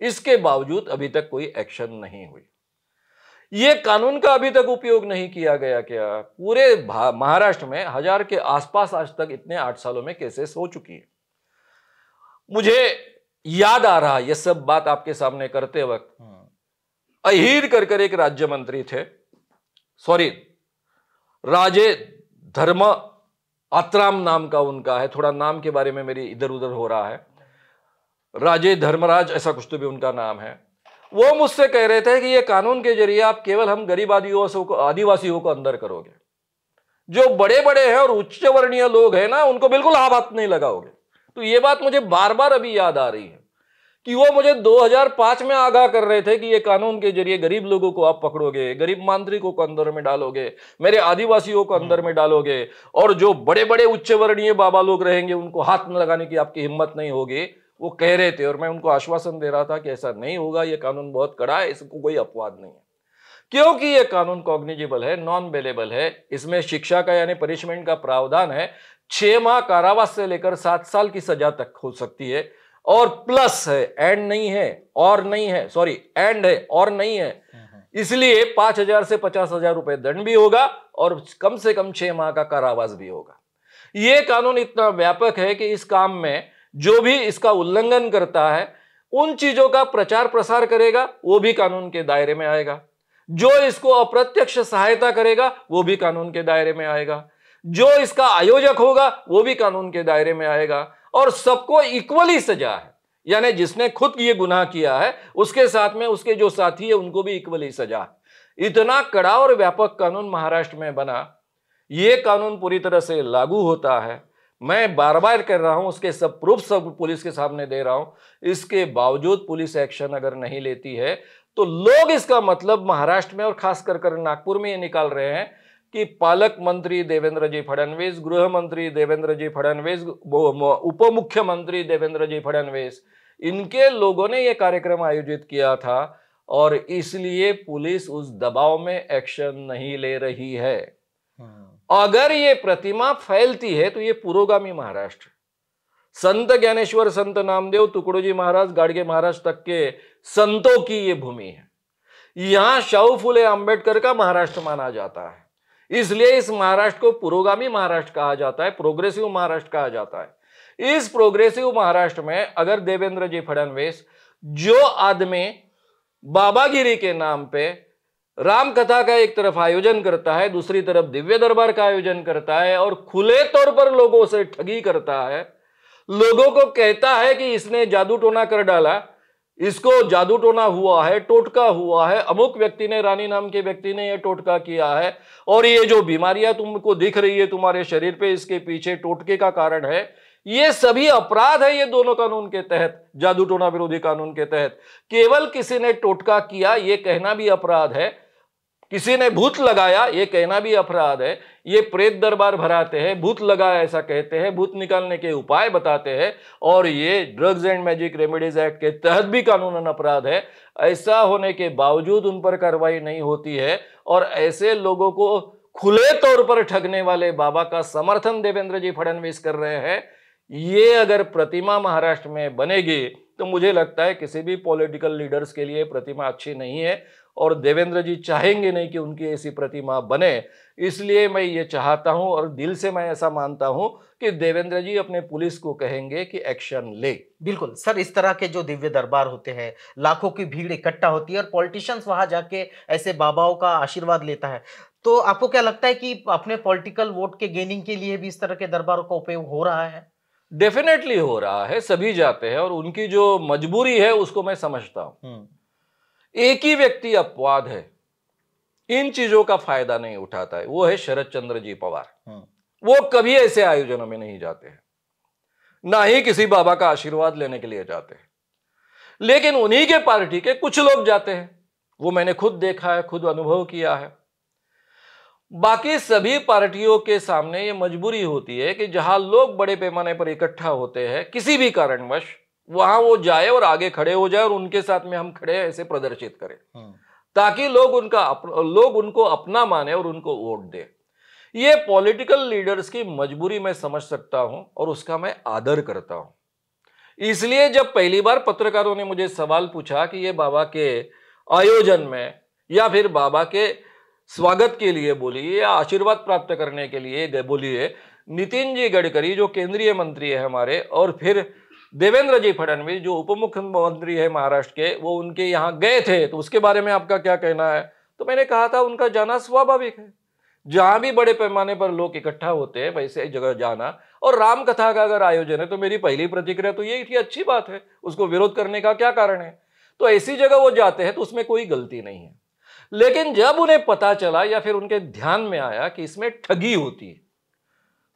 इसके बावजूद अभी तक कोई एक्शन नहीं हुई। ये कानून का अभी तक उपयोग नहीं किया गया। क्या पूरे महाराष्ट्र में 1000 के आसपास आज तक इतने 8 सालों में केसेस हो चुकी है। मुझे याद आ रहा ये सब बात आपके सामने करते वक्त, अहीर कर एक राज्य मंत्री थे, सॉरी राजे धर्म आत्राम नाम का उनका है, थोड़ा नाम के बारे में मेरी इधर उधर हो रहा है, राजे धर्मराज ऐसा कुछ तो भी उनका नाम है। वो मुझसे कह रहे थे कि ये कानून के जरिए आप केवल हम गरीब आदिवासियों को अंदर करोगे, जो बड़े बड़े हैं और उच्च वर्णीय लोग हैं ना, उनको बिल्कुल आप हाथ नहीं लगाओगे। तो ये बात मुझे बार बार अभी याद आ रही है कि वो मुझे 2005 में आगाह कर रहे थे कि ये कानून के जरिए गरीब लोगों को आप पकड़ोगे, गरीब मांत्रिकों को अंदर में डालोगे, मेरे आदिवासियों को अंदर में डालोगे, और जो बड़े बड़े उच्च वर्णीय बाबा लोग रहेंगे उनको हाथ में लगाने की आपकी हिम्मत नहीं होगी। वो कह रहे थे और मैं उनको आश्वासन दे रहा था कि ऐसा नहीं होगा, ये कानून बहुत कड़ा है, इसको कोई अपवाद नहीं है, क्योंकि ये कानून कॉग्निजेबल है, नॉन बेलेबल है। इसमें शिक्षा का यानी पनिशमेंट का प्रावधान है। 6 माह कारावास से लेकर 7 साल की सजा तक हो सकती है। और प्लस है, एंड नहीं है और नहीं है, सॉरी एंड है और नहीं है, इसलिए 5000 से 50,000 रुपए दंड भी होगा और कम से कम 6 माह का कारावास भी होगा। यह कानून इतना व्यापक है कि इस काम में जो भी इसका उल्लंघन करता है, उन चीजों का प्रचार प्रसार करेगा, वो भी कानून के दायरे में आएगा। जो इसको अप्रत्यक्ष सहायता करेगा वो भी कानून के दायरे में आएगा। जो इसका आयोजक होगा वो भी कानून के दायरे में आएगा। और सबको इक्वली सजा है, यानी जिसने खुद ये गुनाह किया है उसके साथ में उसके जो साथी है उनको भी इक्वली सजा है। इतना कड़ा और व्यापक कानून महाराष्ट्र में बना। ये कानून पूरी तरह से लागू होता है। मैं बार बार कर रहा हूं, उसके सब प्रूफ सब पुलिस के सामने दे रहा हूं। इसके बावजूद पुलिस एक्शन अगर नहीं लेती है तो लोग इसका मतलब महाराष्ट्र में और खासकर कर नागपुर में ये निकाल रहे हैं कि पालक मंत्री देवेंद्र जी फडणवीस, गृह मंत्री देवेंद्र जी फडणवीस, उप मुख्यमंत्री देवेंद्र जी फडणवीस, इनके लोगों ने यह कार्यक्रम आयोजित किया था और इसलिए पुलिस उस दबाव में एक्शन नहीं ले रही है। अगर ये प्रतिमा फैलती है तो ये पुरोगामी महाराष्ट्र, संत ज्ञानेश्वर, संत नामदेव, तुकडोजी महाराज, गाडगे महाराज तक के संतों की ये भूमि है। यहां शाहू फुले अंबेडकर का महाराष्ट्र माना जाता है, इसलिए इस महाराष्ट्र को पुरोगामी महाराष्ट्र कहा जाता है, प्रोग्रेसिव महाराष्ट्र कहा जाता है। इस प्रोग्रेसिव महाराष्ट्र में अगर देवेंद्र जी फडणवीस, जो आदमी बाबागिरी के नाम पे राम कथा का एक तरफ आयोजन करता है, दूसरी तरफ दिव्य दरबार का आयोजन करता है और खुले तौर पर लोगों से ठगी करता है, लोगों को कहता है कि इसने जादू टोना कर डाला, इसको जादू टोना हुआ है, टोटका हुआ है, अमुक व्यक्ति ने, रानी नाम के व्यक्ति ने यह टोटका किया है, और ये जो बीमारियां तुमको दिख रही है तुम्हारे शरीर पे, इसके पीछे टोटके का कारण है। ये सभी अपराध है ये दोनों कानून के तहत, जादू टोना विरोधी कानून के तहत। केवल किसी ने टोटका किया ये कहना भी अपराध है, किसी ने भूत लगाया ये कहना भी अपराध है। ये प्रेत दरबार भराते हैं, भूत लगाया ऐसा कहते हैं, भूत निकालने के उपाय बताते हैं, और ये drugs and magic remedies act के तहत भी कानूनन अपराध है। ऐसा होने के बावजूद उन पर कार्रवाई नहीं होती है और ऐसे लोगों को खुले तौर पर ठगने वाले बाबा का समर्थन देवेंद्र जी फडणवीस कर रहे हैं। ये अगर प्रतिमा महाराष्ट्र में बनेगी तो मुझे लगता है किसी भी पॉलिटिकल लीडर्स के लिए प्रतिमा अच्छी नहीं है, और देवेंद्र जी चाहेंगे नहीं कि उनकी ऐसी प्रतिमा बने। इसलिए मैं ये चाहता हूं और दिल से मैं ऐसा मानता हूं कि देवेंद्र जी अपने पुलिस को कहेंगे कि एक्शन ले। बिल्कुल सर, इस तरह के जो दिव्य दरबार होते हैं, लाखों की भीड़ इकट्ठा होती है और पॉलिटिशियंस वहां जाके ऐसे बाबाओं का आशीर्वाद लेता है, तो आपको क्या लगता है कि अपने पॉलिटिकल वोट के गेनिंग के लिए भी इस तरह के दरबारों का उपयोग हो रहा है? डेफिनेटली हो रहा है, सभी जाते हैं और उनकी जो मजबूरी है उसको मैं समझता हूं। एक ही व्यक्ति अपवाद है, इन चीजों का फायदा नहीं उठाता है, वो है शरद चंद्र जी पवार। वो कभी ऐसे आयोजनों में नहीं जाते हैं, ना ही किसी बाबा का आशीर्वाद लेने के लिए जाते हैं। लेकिन उन्हीं के पार्टी के कुछ लोग जाते हैं, वो मैंने खुद देखा है, खुद अनुभव किया है। बाकी सभी पार्टियों के सामने ये मजबूरी होती है कि जहां लोग बड़े पैमाने पर इकट्ठा होते हैं किसी भी कारणवश, वहां वो जाए और आगे खड़े हो जाए और उनके साथ में हम खड़े हैं ऐसे प्रदर्शित करें, ताकि लोग उनको अपना माने और उनको वोट दे। ये पॉलिटिकल लीडर्स की मजबूरी मैं समझ सकता हूं और उसका मैं आदर करता हूं। इसलिए जब पहली बार पत्रकारों ने मुझे सवाल पूछा कि ये बाबा के आयोजन में या फिर बाबा के स्वागत के लिए बोलिए या आशीर्वाद प्राप्त करने के लिए बोलिए, नितिन जी गडकरी जो केंद्रीय मंत्री है हमारे, और फिर देवेंद्र जी फडणवीस जो उप मुख्यमंत्री है महाराष्ट्र के, वो उनके यहाँ गए थे, तो उसके बारे में आपका क्या कहना है? तो मैंने कहा था उनका जाना स्वाभाविक है, जहां भी बड़े पैमाने पर लोग इकट्ठा होते हैं वैसे जगह जाना। और राम कथा का अगर आयोजन है तो मेरी पहली प्रतिक्रिया तो यही थी, अच्छी बात है, उसको विरोध करने का क्या कारण है? तो ऐसी जगह वो जाते हैं तो उसमें कोई गलती नहीं है। लेकिन जब उन्हें पता चला या फिर उनके ध्यान में आया कि इसमें ठगी होती है,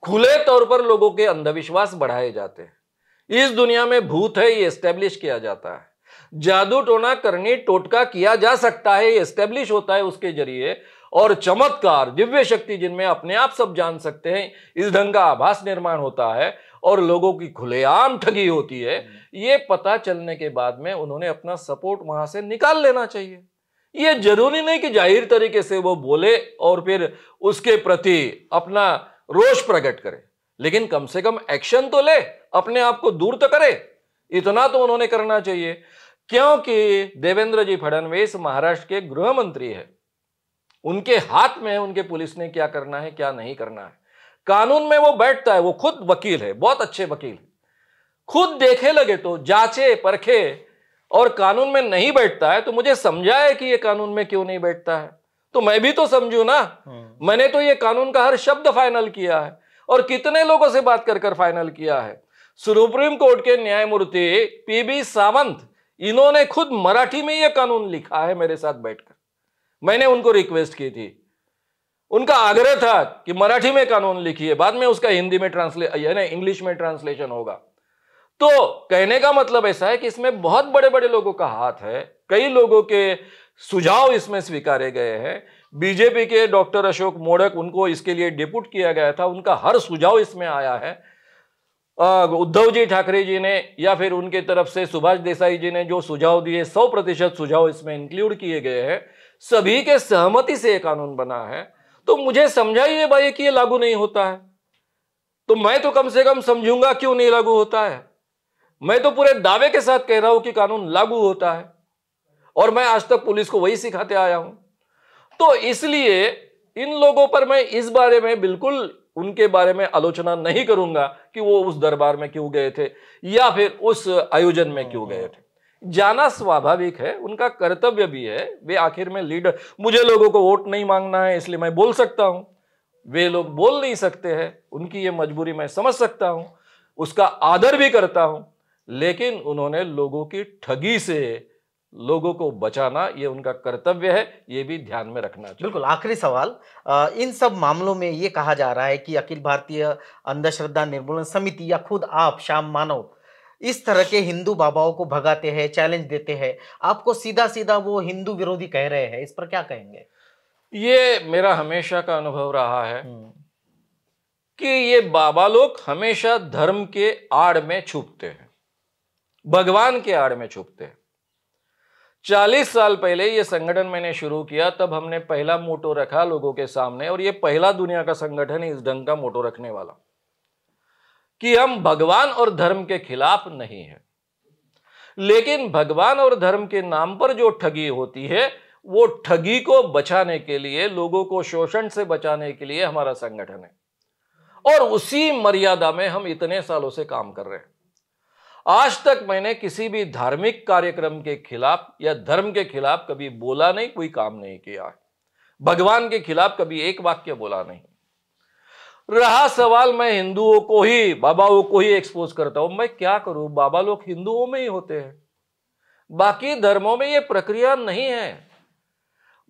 खुले तौर पर लोगों के अंधविश्वास बढ़ाए जाते हैं, इस दुनिया में भूत है ये एस्टेब्लिश किया जाता है, जादू टोना करनी टोटका किया जा सकता है ये एस्टेब्लिश होता है उसके जरिए, और चमत्कार दिव्य शक्ति जिनमें अपने आप सब जान सकते हैं, इस ढंग का आभास निर्माण होता है और लोगों की खुलेआम ठगी होती है। ये पता चलने के बाद में उन्होंने अपना सपोर्ट वहां से निकाल लेना चाहिए। ये जरूरी नहीं कि जाहिर तरीके से वो बोले और फिर उसके प्रति अपना रोष प्रकट करे, लेकिन कम से कम एक्शन तो ले, अपने आप को दूर तो करे, इतना तो उन्होंने करना चाहिए। क्योंकि देवेंद्र जी फडणवीस महाराष्ट्र के गृह मंत्री है, उनके हाथ में है उनके पुलिस ने क्या करना है क्या नहीं करना है। कानून में वो बैठता है, वो खुद वकील है, बहुत अच्छे वकील है, खुद देखे लगे तो जांचे परखे, और कानून में नहीं बैठता है तो मुझे समझाए कि ये कानून में क्यों नहीं बैठता है, तो मैं भी तो समझू ना। मैंने तो ये कानून का हर शब्द फाइनल किया है और कितने लोगों से बात कर फाइनल किया है। सुप्रीम कोर्ट के न्यायमूर्ति पीबी सावंत, इन्होंने खुद मराठी में यह कानून लिखा है मेरे साथ बैठकर। मैंने उनको रिक्वेस्ट की थी, उनका आग्रह था कि मराठी में कानून लिखिए, बाद में उसका हिंदी में इंग्लिश में ट्रांसलेशन होगा। तो कहने का मतलब ऐसा है कि इसमें बहुत बड़े बड़े लोगों का हाथ है, कई लोगों के सुझाव इसमें स्वीकारे गए हैं। बीजेपी के डॉक्टर अशोक मोडक, उनको इसके लिए डिप्यूट किया गया था, उनका हर सुझाव इसमें आया है। उद्धव जी ठाकरे जी ने या फिर उनके तरफ से सुभाष देसाई जी ने जो सुझाव दिए, 100% सुझाव इसमें इंक्लूड किए गए हैं, सभी के सहमति से यह कानून बना है। तो मुझे समझाइए भाई कि ये लागू नहीं होता है, तो मैं तो कम से कम समझूंगा क्यों नहीं लागू होता है। मैं तो पूरे दावे के साथ कह रहा हूं कि कानून लागू होता है, और मैं आज तक पुलिस को वही सिखाते आया हूं। तो इसलिए इन लोगों पर मैं इस बारे में बिल्कुल उनके बारे में आलोचना नहीं करूंगा कि वो उस दरबार में क्यों गए थे या फिर उस आयोजन में क्यों गए थे। जाना स्वाभाविक है, उनका कर्तव्य भी है, वे आखिर में लीडर। मुझे लोगों को वोट नहीं मांगना है इसलिए मैं बोल सकता हूं, वे लोग बोल नहीं सकते हैं, उनकी ये मजबूरी मैं समझ सकता हूं, उसका आदर भी करता हूं। लेकिन उन्होंने लोगों की ठगी से लोगों को बचाना ये उनका कर्तव्य है, ये भी ध्यान में रखना चाहिए। बिल्कुल, आखिरी सवाल, इन सब मामलों में ये कहा जा रहा है कि अखिल भारतीय अंधश्रद्धा निर्मूलन समिति या खुद आप श्याम मानव इस तरह के हिंदू बाबाओं को भगाते हैं, चैलेंज देते हैं, आपको सीधा सीधा वो हिंदू विरोधी कह रहे हैं, इस पर क्या कहेंगे? ये मेरा हमेशा का अनुभव रहा है कि ये बाबा लोग हमेशा धर्म के आड़ में छुपते हैं, भगवान के आड़ में छुपते हैं। 40 साल पहले ये संगठन मैंने शुरू किया, तब हमने पहला मोटो रखा लोगों के सामने, और ये पहला दुनिया का संगठन है इस ढंग का मोटो रखने वाला, कि हम भगवान और धर्म के खिलाफ नहीं है। लेकिन भगवान और धर्म के नाम पर जो ठगी होती है, वो ठगी को बचाने के लिए, लोगों को शोषण से बचाने के लिए हमारा संगठन है, और उसी मर्यादा में हम इतने सालों से काम कर रहे हैं। आज तक मैंने किसी भी धार्मिक कार्यक्रम के खिलाफ या धर्म के खिलाफ कभी बोला नहीं, कोई काम नहीं किया है। भगवान के खिलाफ कभी एक वाक्य बोला नहीं। रहा सवाल, मैं हिंदुओं को ही, बाबाओं को ही एक्सपोज करता हूं, मैं क्या करूं, बाबा लोग हिंदुओं में ही होते हैं। बाकी धर्मों में ये प्रक्रिया नहीं है।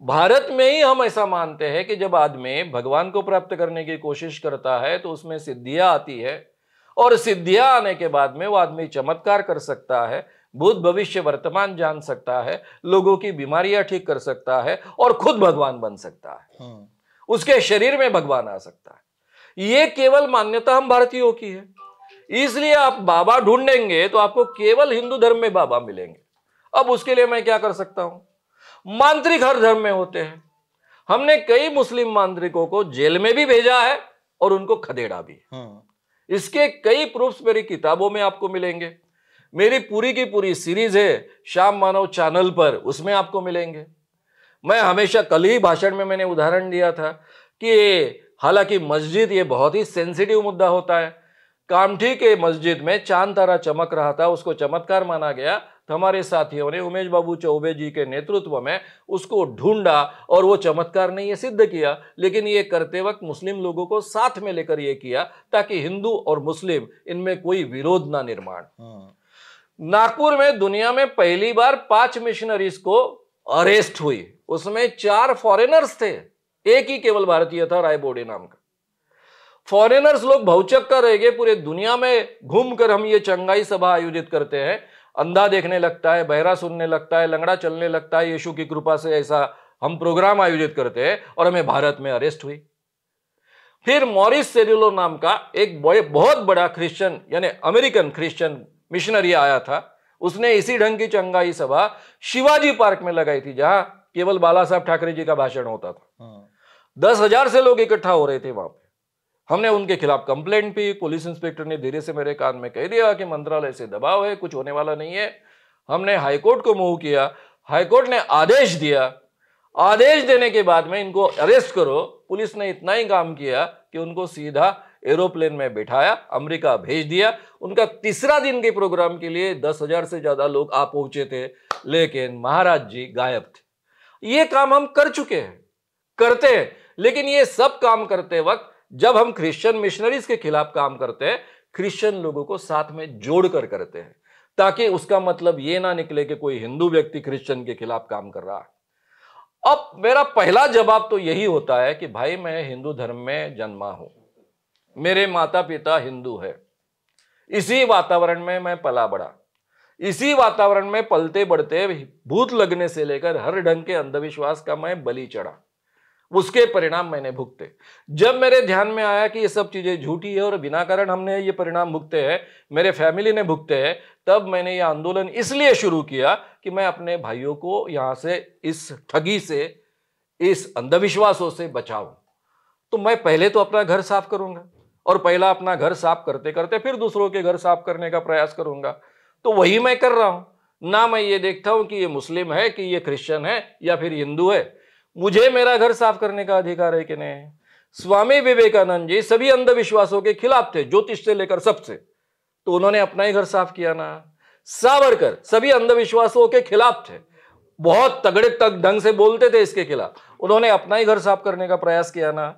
भारत में ही हम ऐसा मानते हैं कि जब आदमी भगवान को प्राप्त करने की कोशिश करता है तो उसमें सिद्धियां आती है, और सिद्धियां आने के बाद में वो आदमी चमत्कार कर सकता है, भूत भविष्य वर्तमान जान सकता है, लोगों की बीमारियां ठीक कर सकता है और खुद भगवान बन सकता है। उसके शरीर में भगवान आ सकता है। ये केवल मान्यता हम भारतीयों की है। इसलिए आप बाबा ढूंढेंगे तो आपको केवल हिंदू धर्म में बाबा मिलेंगे। अब उसके लिए मैं क्या कर सकता हूं? मांत्रिक हर धर्म में होते हैं। हमने कई मुस्लिम मांत्रिकों को जेल में भी भेजा है और उनको खदेड़ा भी। इसके कई प्रूफ्स मेरी किताबों में आपको मिलेंगे। मेरी पूरी की पूरी सीरीज है श्याम मानव चैनल पर, उसमें आपको मिलेंगे। मैं हमेशा, कल ही भाषण में मैंने उदाहरण दिया था कि हालांकि मस्जिद ये बहुत ही सेंसिटिव मुद्दा होता है। कामठी के मस्जिद में चांद तारा चमक रहा था, उसको चमत्कार माना गया। तो हमारे साथियों ने उमेश बाबू चौबे जी के नेतृत्व में उसको ढूंढा और वो चमत्कार ने ये सिद्ध किया। लेकिन ये करते वक्त मुस्लिम लोगों को साथ में लेकर ये किया ताकि हिंदू और मुस्लिम इनमें कोई विरोध ना निर्माण। नागपुर में दुनिया में पहली बार 5 मिशनरीज को अरेस्ट हुई, उसमें 4 फॉरेनर्स थे, एक ही केवल भारतीय था, रायबोडे नाम का। फॉरेनर्स लोग भौचक्का रह गए। पूरे दुनिया में घूमकर हम ये चंगाई सभा आयोजित करते हैं, अंधा देखने लगता है, बहरा सुनने लगता है, लंगड़ा चलने लगता है, यीशु की कृपा से ऐसा हम प्रोग्राम आयोजित करते हैं, और हमें भारत में अरेस्ट हुई। फिर मॉरिस सेरिलो नाम का एक बहुत बड़ा क्रिश्चियन यानी अमेरिकन क्रिश्चियन मिशनरी आया था। उसने इसी ढंग की चंगाई सभा शिवाजी पार्क में लगाई थी, जहां केवल बाला साहब ठाकरे जी का भाषण होता था। 10,000 से लोग इकट्ठा हो रहे थे वहां पे। हमने उनके खिलाफ कंप्लेंट की। पुलिस इंस्पेक्टर ने धीरे से मेरे कान में कह दिया कि मंत्रालय से दबाव है, कुछ होने वाला नहीं है। हमने हाईकोर्ट को मूव किया, हाईकोर्ट ने आदेश दिया। आदेश देने के बाद में इनको अरेस्ट करो। पुलिस ने इतना ही काम किया कि उनको सीधा एरोप्लेन में बिठाया, अमेरिका भेज दिया। उनका तीसरा दिन के प्रोग्राम के लिए 10,000 से ज्यादा लोग आ पहुंचे थे, लेकिन महाराज जी गायब थे। ये काम हम कर चुके हैं, करते हैं। लेकिन ये सब काम करते वक्त जब हम क्रिश्चियन मिशनरीज के खिलाफ काम करते हैं, क्रिश्चियन लोगों को साथ में जोड़कर करते हैं, ताकि उसका मतलब ये ना निकले कि कोई हिंदू व्यक्ति क्रिश्चियन के खिलाफ काम कर रहा है। अब मेरा पहला जवाब तो यही होता है कि भाई मैं हिंदू धर्म में जन्मा हूं, मेरे माता पिता हिंदू है, इसी वातावरण में मैं पला बड़ा, इसी वातावरण में पलते बढ़ते भूत लगने से लेकर हर ढंग के अंधविश्वास का मैं बलि चढ़ा, उसके परिणाम मैंने भुगते। जब मेरे ध्यान में आया कि ये सब चीजें झूठी है और बिना कारण हमने ये परिणाम भुगते हैं, मेरे फैमिली ने भुगते हैं, तब मैंने ये आंदोलन इसलिए शुरू किया कि मैं अपने भाइयों को यहां से, इस ठगी से, इस अंधविश्वासों से बचाऊं। तो मैं पहले तो अपना घर साफ करूंगा, और पहला अपना घर साफ करते करते फिर दूसरों के घर साफ करने का प्रयास करूंगा। तो वही मैं कर रहा हूं। ना मैं ये देखता हूं कि ये मुस्लिम है, कि ये क्रिश्चियन है, या फिर हिंदू है। मुझे मेरा घर साफ करने का अधिकार है कि नहीं? स्वामी विवेकानंद जी सभी अंधविश्वासों के खिलाफ थे, ज्योतिष से लेकर सबसे, तो उन्होंने अपना ही घर साफ किया ना। सावरकर सभी अंधविश्वासों के खिलाफ थे, बहुत तगड़े तक ढंग से बोलते थे इसके खिलाफ, उन्होंने अपना ही घर साफ करने का प्रयास किया ना।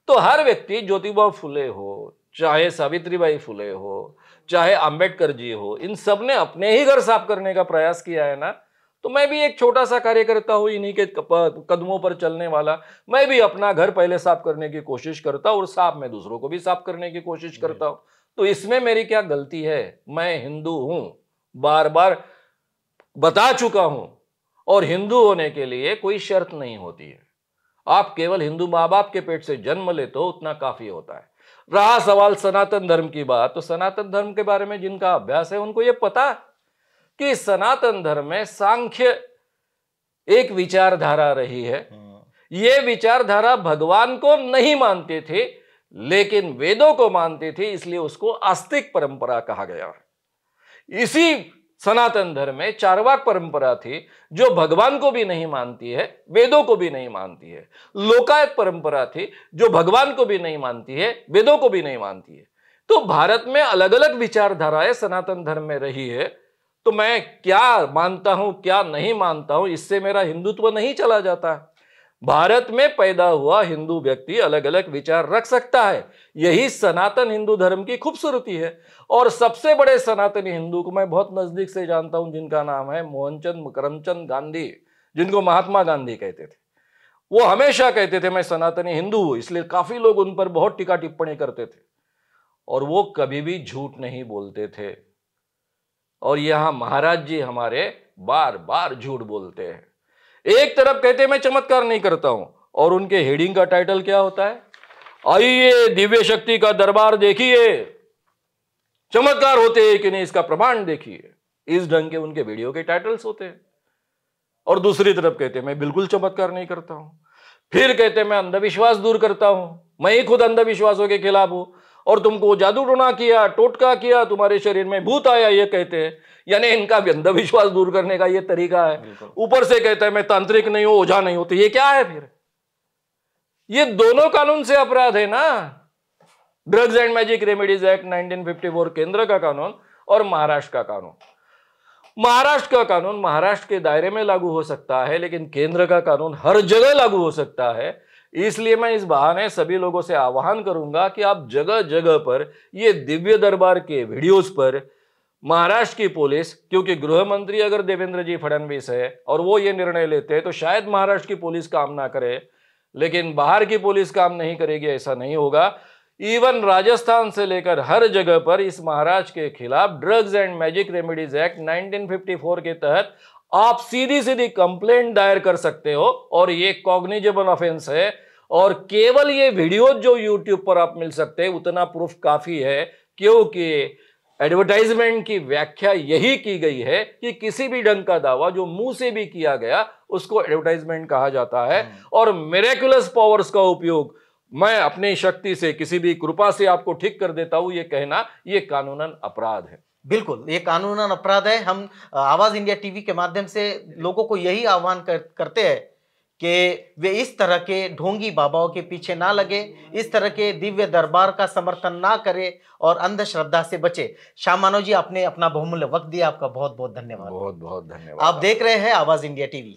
तो हर व्यक्ति, ज्योतिबा फुले हो, चाहे सावित्रीबाई फुले हो, चाहे अंबेडकर जी हो, इन सब ने अपने ही घर साफ करने का प्रयास किया है ना। तो मैं भी एक छोटा सा कार्यकर्ता हूं, इन्हीं के कदमों पर चलने वाला। मैं भी अपना घर पहले साफ करने की कोशिश करता हूं, और साफ में दूसरों को भी साफ करने की कोशिश करता हूं। तो इसमें मेरी क्या गलती है? मैं हिंदू हूं, बार बार बता चुका हूं। और हिंदू होने के लिए कोई शर्त नहीं होती है। आप केवल हिंदू माँ बाप के पेट से जन्म लेते हो, उतना काफी होता है। रहा सवाल सनातन धर्म की बात, तो सनातन धर्म के बारे में जिनका अभ्यास है उनको यह पता कि सनातन धर्म में सांख्य एक विचारधारा रही है। ये विचारधारा भगवान को नहीं मानती थी, लेकिन वेदों को मानती थी, इसलिए उसको आस्तिक परंपरा कहा गया। इसी सनातन धर्म में चारवाक परंपरा थी, जो भगवान को भी नहीं मानती है, वेदों को भी नहीं मानती है। लोकायत परंपरा थी, जो भगवान को भी नहीं मानती है, वेदों को भी नहीं मानती है। तो भारत में अलग अलग विचारधाराएं सनातन धर्म में रही है। तो मैं क्या मानता हूं, क्या नहीं मानता हूं, इससे मेरा हिंदुत्व नहीं चला जाता। भारत में पैदा हुआ हिंदू व्यक्ति अलग अलग विचार रख सकता है। यही सनातन हिंदू धर्म की खूबसूरती है। और सबसे बड़े सनातनी हिंदू को मैं बहुत नजदीक से जानता हूं, जिनका नाम है मोहनचंद करमचंद गांधी, जिनको महात्मा गांधी कहते थे। वो हमेशा कहते थे मैं सनातनी हिंदू हूं, इसलिए काफी लोग उन पर बहुत टीका टिप्पणी करते थे और वो कभी भी झूठ नहीं बोलते थे। और यहां महाराज जी हमारे बार बार झूठ बोलते हैं। एक तरफ कहते हैं मैं चमत्कार नहीं करता हूं, और उनके हेडिंग का टाइटल क्या होता है? आइए दिव्य शक्ति का दरबार देखिए, चमत्कार होते हैं कि नहीं इसका प्रमाण देखिए। इस ढंग के उनके वीडियो के टाइटल्स होते हैं। और दूसरी तरफ कहते हैं मैं बिल्कुल चमत्कार नहीं करता हूं। फिर कहते हैं मैं अंधविश्वास दूर करता हूं, मैं ही खुद अंधविश्वासों के खिलाफ हूं, और तुमको जादू टोना किया, टोटका किया, तुम्हारे शरीर में भूत आया, ये कहते हैं। यानी इनका भी अंधविश्वास दूर करने का ये तरीका है। ऊपर से कहता है मैं तांत्रिक नहीं हूं, ओझा नहीं हूं। तो ये क्या है फिर? ये दोनों कानून से अपराध है ना। Drugs and magic remedies act 1954 केंद्र का कानून और महाराष्ट्र का कानून। महाराष्ट्र का कानून महाराष्ट्र के दायरे में लागू हो सकता है, लेकिन केंद्र का कानून हर जगह लागू हो सकता है। इसलिए मैं इस बहाने सभी लोगों से आह्वान करूंगा कि आप जगह जगह पर ये दिव्य दरबार के वीडियोस पर महाराष्ट्र की पुलिस, क्योंकि गृह मंत्री अगर देवेंद्र जी फडणवीस है और वो ये निर्णय लेते हैं तो शायद महाराष्ट्र की पुलिस काम ना करे, लेकिन बाहर की पुलिस काम नहीं करेगी ऐसा नहीं होगा। इवन राजस्थान से लेकर हर जगह पर इस महाराज के खिलाफ drugs and magic remedies act 1954 के तहत आप सीधी सीधी कंप्लेंट दायर कर सकते हो, और ये कॉग्निजेबल ऑफेंस है। और केवल ये वीडियो जो यूट्यूब पर आप मिल सकते हैं उतना प्रूफ काफी है, क्योंकि एडवर्टाइजमेंट की व्याख्या यही की गई है कि किसी भी ढंग का दावा जो मुंह से भी किया गया उसको एडवर्टाइजमेंट कहा जाता है। और मिरेकुलस पावर्स का उपयोग, मैं अपनी शक्ति से किसी भी कृपा से आपको ठीक कर देता हूं, ये कहना ये कानूनन अपराध है। बिल्कुल, ये कानूनन अपराध है। हम आवाज इंडिया टीवी के माध्यम से लोगों को यही आह्वान करते हैं कि वे इस तरह के ढोंगी बाबाओं के पीछे ना लगे, इस तरह के दिव्य दरबार का समर्थन ना करे और अंधश्रद्धा से बचे। श्याम मानव जी, आपने अपना बहुमूल्य वक्त दिया, आपका बहुत बहुत धन्यवाद। बहुत बहुत धन्यवाद। आप देख रहे हैं आवाज इंडिया टीवी।